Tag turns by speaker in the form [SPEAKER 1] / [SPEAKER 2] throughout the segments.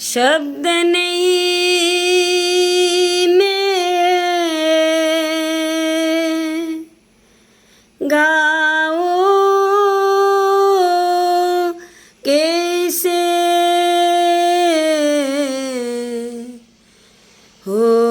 [SPEAKER 1] शब्द नहीं में गाओ कैसे हो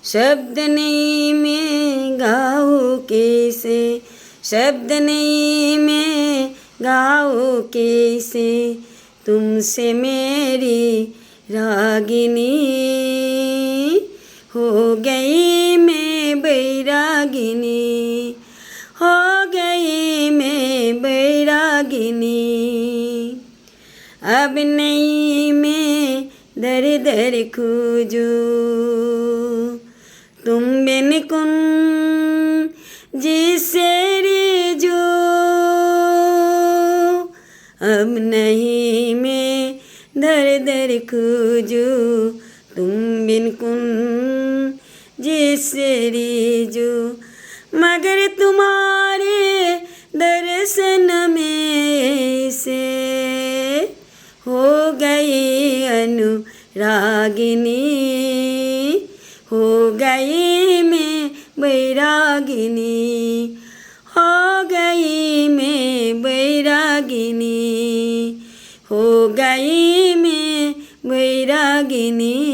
[SPEAKER 1] शब्द नहीं में गाओ कैसे, शब्द नहीं में गाओ कैसे, तुमसे मेरी रागिनी हो गई मैं बैरागिनी, हो गई मैं बैरागिनी। अब नहीं मैं दर दर खोजो, तुम बिन कुन जिसे जो। अब नहीं मैं दर दर खोजो, तुम बिन कुन जिसे जो। मगर तुम्हारे दर्शन में से हो गई अनुरागिनी, हो गई मैं बैरागिनी, हो गई मैं बैरागिनी, हो गई मैं बैरागिनी।